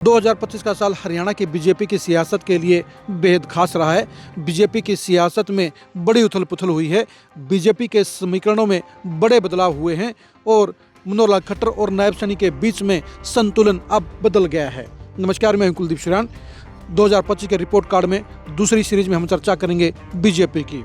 2025 का साल हरियाणा की बीजेपी की सियासत के लिए बेहद खास रहा है। बीजेपी की सियासत में बड़ी उथल पुथल हुई है। बीजेपी के समीकरणों में बड़े बदलाव हुए हैं और मनोहर लाल खट्टर और नायब सैनी के बीच में संतुलन अब बदल गया है। नमस्कार, मैं हूं कुलदीप शिरान। 2025 के रिपोर्ट कार्ड में दूसरी सीरीज में हम चर्चा करेंगे बीजेपी की।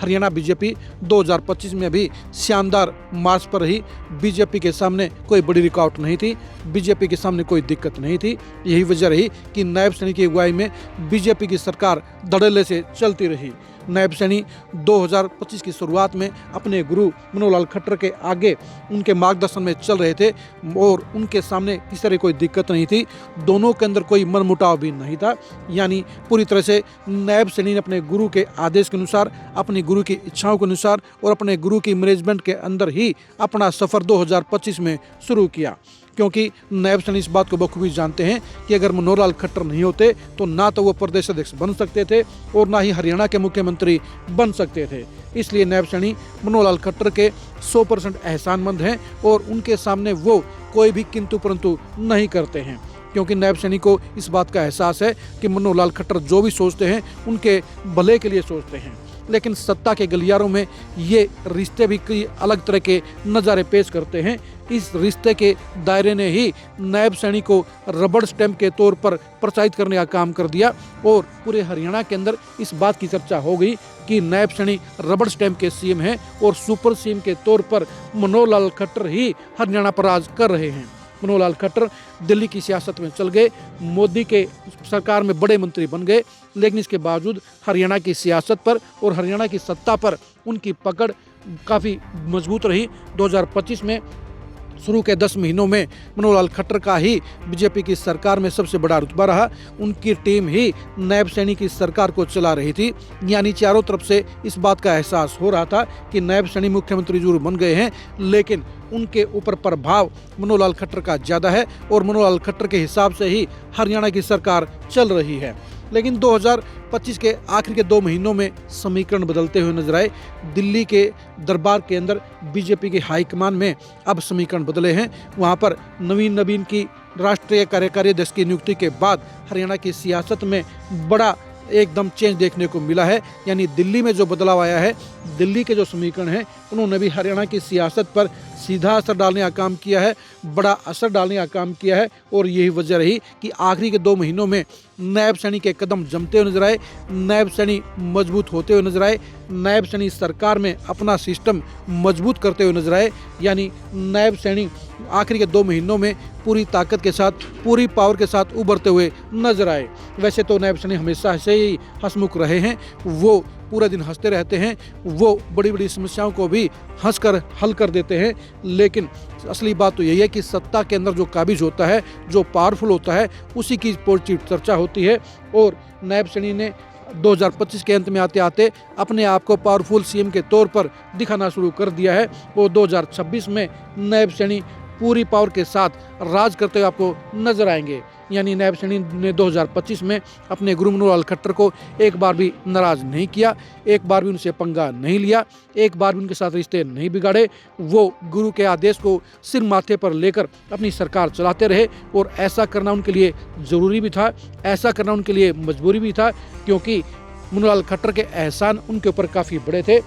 हरियाणा बीजेपी 2025 में भी शानदार मार्च पर रही। बीजेपी के सामने कोई बड़ी रुकावट नहीं थी, बीजेपी के सामने कोई दिक्कत नहीं थी। यही वजह रही कि नायब सैनी की अगुवाई में बीजेपी की सरकार धड़ल्ले से चलती रही। नायब सैनी 2025 की शुरुआत में अपने गुरु मनोहर लाल खट्टर के आगे उनके मार्गदर्शन में चल रहे थे और उनके सामने किसी तरह कोई दिक्कत नहीं थी। दोनों के अंदर कोई मनमुटाव भी नहीं था। यानी पूरी तरह से नायब सैनी ने अपने गुरु के आदेश के अनुसार, अपनी गुरु की इच्छाओं के अनुसार और अपने गुरु की मैनेजमेंट के अंदर ही अपना सफ़र 2025 में शुरू किया। क्योंकि नायब सैनी इस बात को बखूबी जानते हैं कि अगर मनोहर लाल खट्टर नहीं होते तो ना तो वो प्रदेश अध्यक्ष बन सकते थे और ना ही हरियाणा के मुख्यमंत्री बन सकते थे। इसलिए नायब सैनी मनोहर लाल खट्टर के 100% एहसानमंद हैं और उनके सामने वो कोई भी किंतु परंतु नहीं करते हैं। क्योंकि नायब सैनी को इस बात का एहसास है कि मनोहर लाल खट्टर जो भी सोचते हैं उनके भले के लिए सोचते हैं। लेकिन सत्ता के गलियारों में ये रिश्ते भी कई अलग तरह के नज़ारे पेश करते हैं। इस रिश्ते के दायरे ने ही नायब सैनी को रबड़ स्टैंप के तौर पर प्रचारित करने का काम कर दिया और पूरे हरियाणा के अंदर इस बात की चर्चा हो गई कि नायब सैनी रबड़ स्टैंप के सीएम हैं और सुपर सीएम के तौर पर मनोहर लाल खट्टर ही हरियाणा पर राज कर रहे हैं। मनोहर लाल खट्टर दिल्ली की सियासत में चल गए, मोदी के सरकार में बड़े मंत्री बन गए, लेकिन इसके बावजूद हरियाणा की सियासत पर और हरियाणा की सत्ता पर उनकी पकड़ काफ़ी मजबूत रही। 2025 में शुरू के 10 महीनों में मनोहर लाल खट्टर का ही बीजेपी की सरकार में सबसे बड़ा रुतबा रहा। उनकी टीम ही नायब सैनी की सरकार को चला रही थी। यानी चारों तरफ से इस बात का एहसास हो रहा था कि नायब सैनी मुख्यमंत्री जरूर बन गए हैं, लेकिन उनके ऊपर प्रभाव मनोहर लाल खट्टर का ज़्यादा है और मनोहर लाल खट्टर के हिसाब से ही हरियाणा की सरकार चल रही है। लेकिन 2025 के आखिर के 2 महीनों में समीकरण बदलते हुए नजर आए। दिल्ली के दरबार के अंदर बीजेपी के हाईकमान में अब समीकरण बदले हैं। वहां पर नवीन की राष्ट्रीय कार्यकारी अध्यक्ष की नियुक्ति के बाद हरियाणा की सियासत में बड़ा एकदम चेंज देखने को मिला है। यानी दिल्ली में जो बदलाव आया है, दिल्ली के जो समीकरण हैं, उन्होंने भी हरियाणा की सियासत पर सीधा असर डालने का काम किया है, बड़ा असर डालने का काम किया है। और यही वजह रही कि आखिरी के 2 महीनों में नायब सैनी के कदम जमते हुए नजर आए, नायब सैनी मजबूत होते हुए नजर आए, नायब सैनी सरकार में अपना सिस्टम मजबूत करते हुए नजर आए। यानी नायब सैनी आखिरी के 2 महीनों में पूरी ताकत के साथ, पूरी पावर के साथ उभरते हुए नजर आए। वैसे तो नायब सैनी हमेशा से ही हंसमुख रहे हैं, वो पूरा दिन हंसते रहते हैं, वो बड़ी बड़ी समस्याओं को भी हंसकर हल कर देते हैं। लेकिन असली बात तो यही है कि सत्ता के अंदर जो काबिज होता है, जो पावरफुल होता है, उसी की पॉजिटिव चर्चा होती है। और नायब सैनी ने 2025 के अंत में आते आते अपने आप को पावरफुल सीएम के तौर पर दिखाना शुरू कर दिया है। और 2026 में नायब सैनी पूरी पावर के साथ राज करते हुए आपको नजर आएंगे। यानी नायब सैनी ने 2025 में अपने गुरु मनोहर लाल खट्टर को एक बार भी नाराज नहीं किया, एक बार भी उनसे पंगा नहीं लिया, एक बार भी उनके साथ रिश्ते नहीं बिगाड़े। वो गुरु के आदेश को सिर माथे पर लेकर अपनी सरकार चलाते रहे और ऐसा करना उनके लिए ज़रूरी भी था, ऐसा करना उनके लिए मजबूरी भी था। क्योंकि मनोहर लाल खट्टर के एहसान उनके ऊपर काफ़ी बड़े थे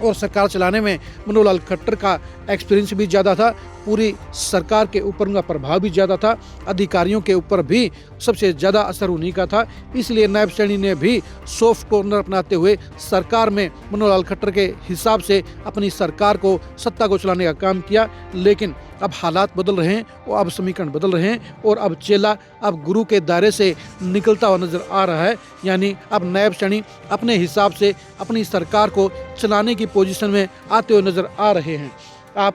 और सरकार चलाने में मनोहर लाल खट्टर का एक्सपीरियंस भी ज़्यादा था, पूरी सरकार के ऊपर उनका प्रभाव भी ज़्यादा था, अधिकारियों के ऊपर भी सबसे ज़्यादा असर उन्हीं का था। इसलिए नायब सैनी ने भी सॉफ्ट कॉर्नर अपनाते हुए सरकार में मनोहर लाल खट्टर के हिसाब से अपनी सरकार को, सत्ता को चलाने का काम किया। लेकिन अब हालात बदल रहे हैं और अब समीकरण बदल रहे हैं और अब चेला अब गुरु के दायरे से निकलता हुआ नजर आ रहा है। यानी अब नायब सैनी अपने हिसाब से अपनी सरकार को चलाने की पोजीशन में आते हुए नजर आ रहे हैं। आप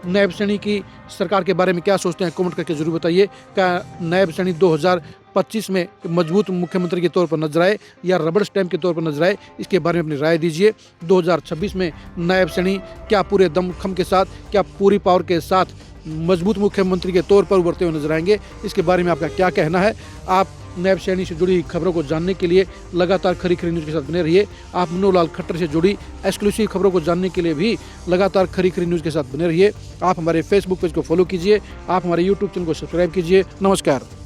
नायब सैनी की सरकार के बारे में क्या सोचते हैं, कमेंट करके जरूर बताइए। क्या नायब सैनी 2025 में मजबूत मुख्यमंत्री के तौर पर नजर आए या रबड़ स्टैंप के तौर पर नजर आए? इसके बारे में अपनी राय दीजिए। 2026 में नायब सैनी क्या पूरे दमखम के साथ, क्या पूरी पावर के साथ मजबूत मुख्यमंत्री के तौर पर उभरते हुए नजर आएंगे? इसके बारे में आपका क्या कहना है? आप नायब सैनी से जुड़ी खबरों को जानने के लिए लगातार खरी खरी न्यूज़ के साथ बने रहिए। आप मनोहरलाल खट्टर से जुड़ी एक्सक्लूसिव खबरों को जानने के लिए भी लगातार खरी खरी न्यूज़ के साथ बने रहिए। आप हमारे फेसबुक पेज को फॉलो कीजिए, आप हमारे यूट्यूब चैनल को सब्सक्राइब कीजिए। नमस्कार।